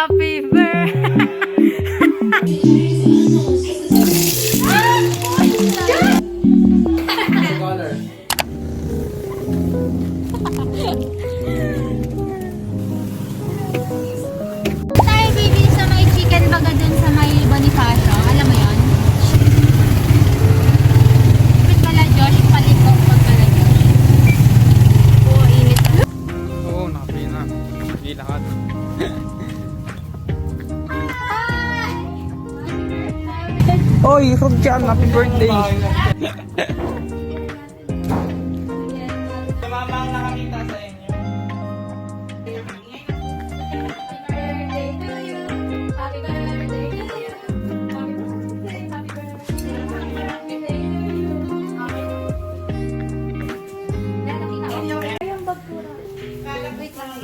Happy birthday. Tayo bibili sa may chicken baga dun sa may Bonifacio. Alam mo yun? Kapit pala Josh, palit ko pag pala Josh. Oo, init. Oo, nakapili na. Hindi lahat. Oy, huwag dyan. Happy birthday. Mama ang nakakita sa inyo.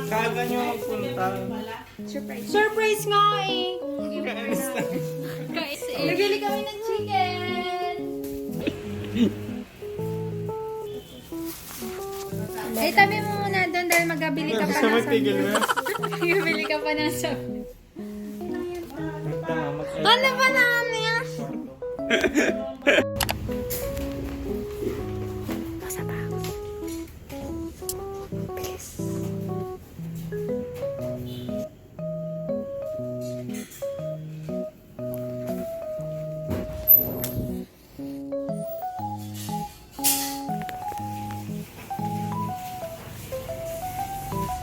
Kaga nyo magpunta. Surprise nga eh! Nabili kami ng chicken! Eh, tabi mo muna doon dahil magabili ka pa Gusto ng magtigil mo? Magabili ka pa ng sabi. Ano ba naman yan? Basa pa. Please.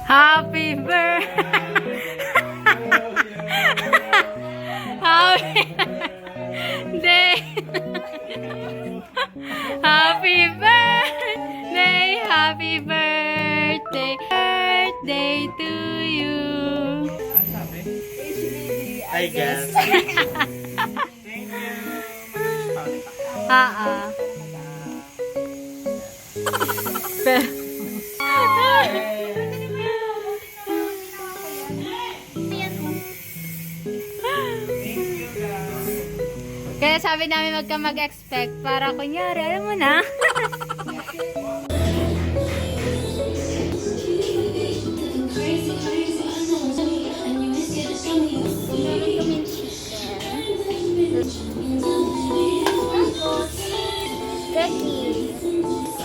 Happy birthday. Happy birthday. Happy birthday. Happy birthday. Birthday to you. I guess. Kaya sabi namin wag ka mag-expect para kunyari, alam mo na.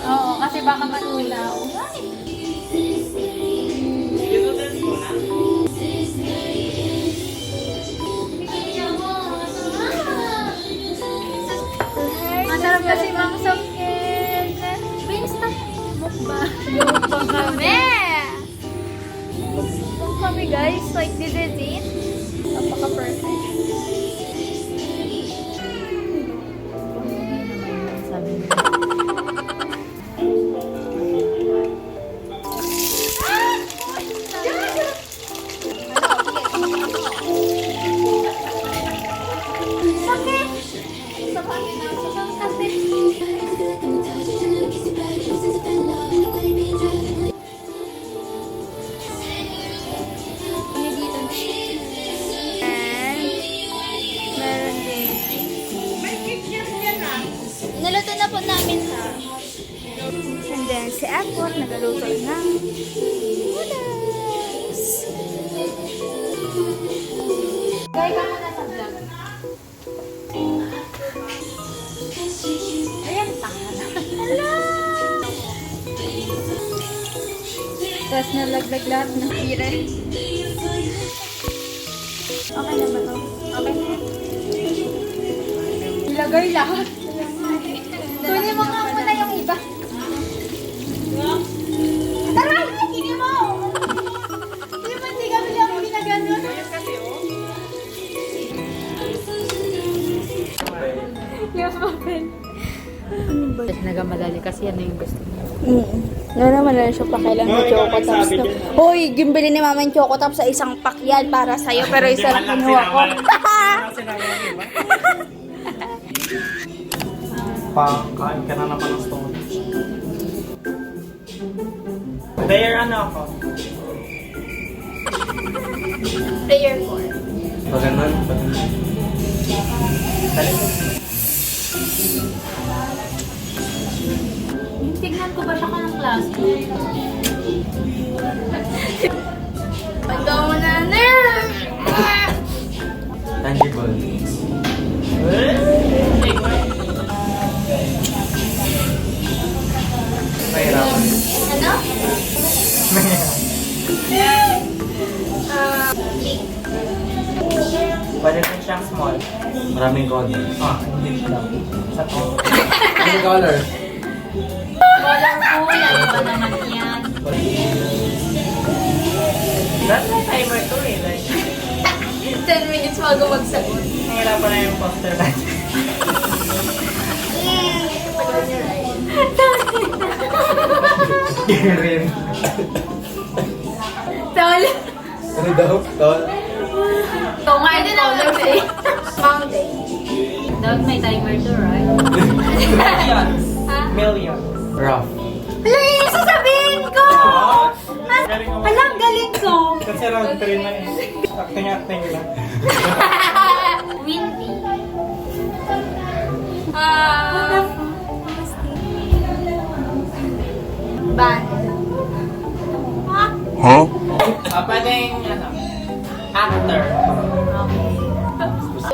Oo, kasi baka matulaw. Masarap kasi mga sokit. Beans na. Mukbang. Mukbang kami. Mukbang kami guys. Like this is it. Napaka-perfect. Naluto na po namin ha. And then si Apple nagaluto ng noodles. Kaya ka muna sa vlog. Ayan, tanga na. Hello! Tapos nalaglag lahat ng pire. Okay na ba to? Okay na. Ilagay lahat. Kunin mo nga muna yung iba. Tara! Hindi mo! Hindi mo, hindi kami lang ginaganon. Yung muffin. Nagamadali kasi yan yung gusto niya. Ano naman na siya pakailan ng Choco Tops. Hoy, gimbili ni Mama yung Choco Tops sa isang pakyan para sa'yo, pero isa lang kinuha ko. Pakain ka na naman ng stone. Player ano ako? Player 4. Paganon. Tignan ko ba siya ka ng klase? Pagkaw mo na, nerd! Tangible. Mahirapan. Ano? Pwede rin siyang small. Maraming color. Hindi lang. Sa to. Maraming color. Colorful. Ano ba naman yan? That's my timer to eh. Like, 10 minutes bago magsagot. nahirapan na yung poster natin. Tagal niya, right? Rin. Tol. Ano daw? Tol? Ito nga yung colors eh. Mountain. Dapat may timer to, right? Millions. Ha? Millions. Rough. Wala yung sasabihin ko! Galing ako. Alam, galing ko! Kasi round 3 na eh. Acting lang. Windy. Band. Pwedeng, ano, actor.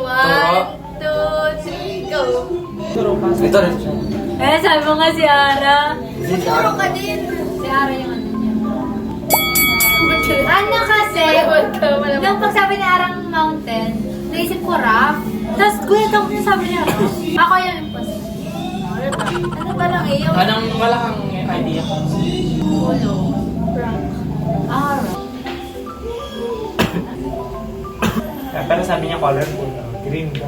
One, two, three, go! Turo pa. Ito rin siya. Eh, sabi mo nga si Ara. Siguro ka din. Si Ara yung ano niya. Ano kasi, nung pagsabi ni Arang mountain, naisip ko rough. Tapos kuya ko yung sabi niya rough. Ako yung impossible. Ano ba lang eh? Yung Anong wala kang idea? ulo. Rough. Ah, rough. Pero sabi niya colorful. Green ka.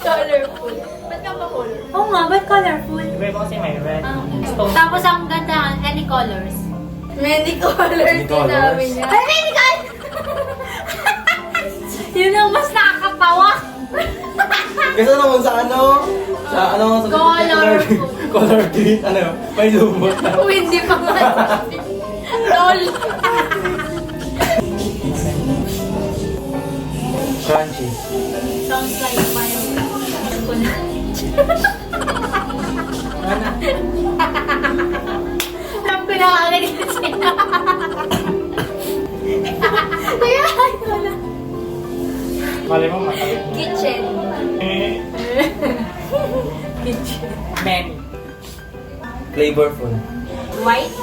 Colorful. Ba't ka ba colorful? Oo nga, ba't colorful? Iba iba kasi may red. Stone. Tapos ang ganda, any colors? Many colors. Many colors. Niya. Ay, many colors! Yun ang mas nakakapawa. Kasi naman sa ano? Sa ano? Sa Colorful. Color green. Ano? May lumot na. Hindi pa nga. Lol. Crunchy. Sounds like my... Alam ko na kagad kasi. Kaya, wala. Mali mo matalit. Kitchen. Many. Flavorful. White.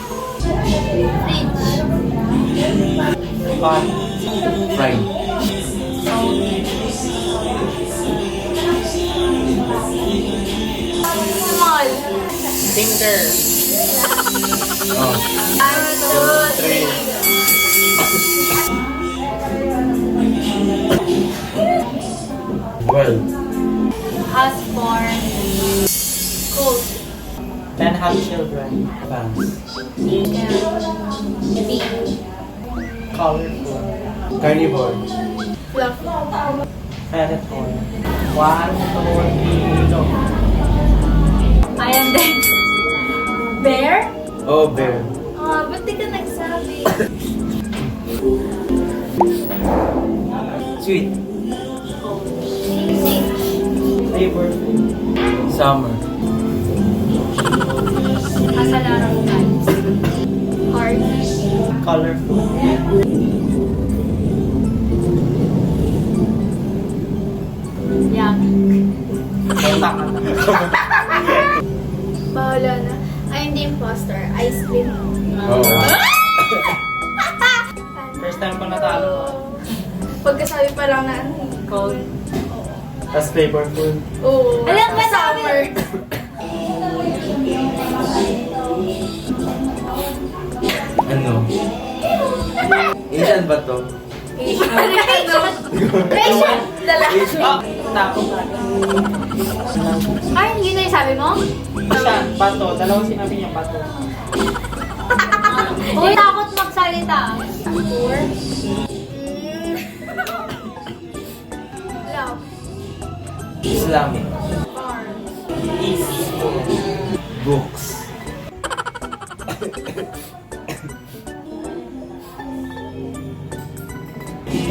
Fridge. Hot. Fried. Small. Finger. Oh. 1, 2, 3. Well. Has born. Cold. 10 have children. Fans. Big. Colorful. Carnivore. Fluffy. Predator. 1, 2, 3, go. I am dead. Bear? Oh, bear. Ah, ba't di ka nagsabi? Sweet. Flavorful. Summer. Kasalarang times. Hard. Colorful. Yummy. Tama na. Bahala na. Ay, hindi imposter. Ice cream. Oh. First time ko natalo. Pagkasabi pa lang na cold. Tapos flavorful. Oo. Alam ba summer? Ano? Asian ba to? Asian. Asian. Lalaki. Oh, tapo. Ay, yun na yung sabi mo? Siya, bato. Dalawang sinabi niya bato. Uy, takot magsalita. Four. Love. Islamic. Easy. Books.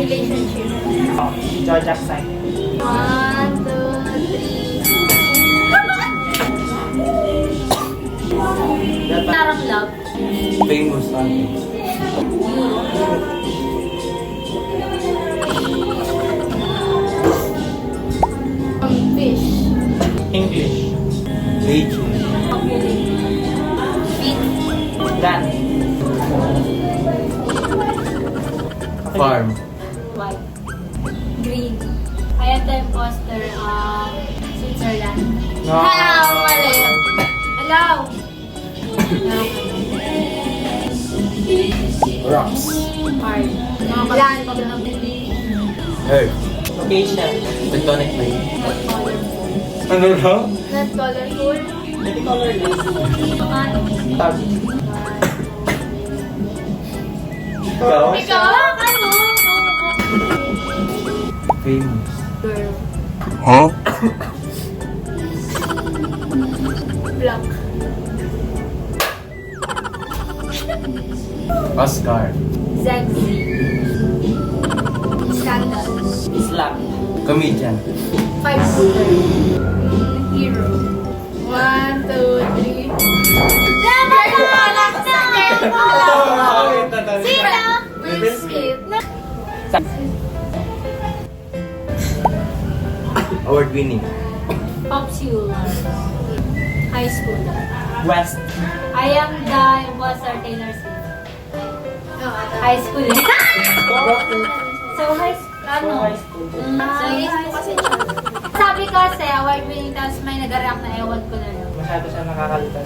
Relationship. Oh, Zodiac sign. 1, 2, 3. Parang love. Famous artist. white. Green. Ayan tayo yung poster, Switzerland. No. Mali. Hello. Rocks. Hard. Land. Hey. Location. Tectonic plate. Not colorful. Ano lang? Not colorful. Hindi colorless. Ano? Tag. Ikaw? Ikaw? Ano? Famous. Girl. Huh? Black. Oscar. Sexy. Scandal. Slap. Comedian. 5-footer. Hero. 1, 2, 3. Sino? Will Smith. Award winning. Popsicle. High school. West. I am the imposter Taylor Swift. High school. So high school. Ano? So high school kasi siya. Sabi kasi award winning tapos may nag-react na ewan ko na lang. Masyado siya nakakalita.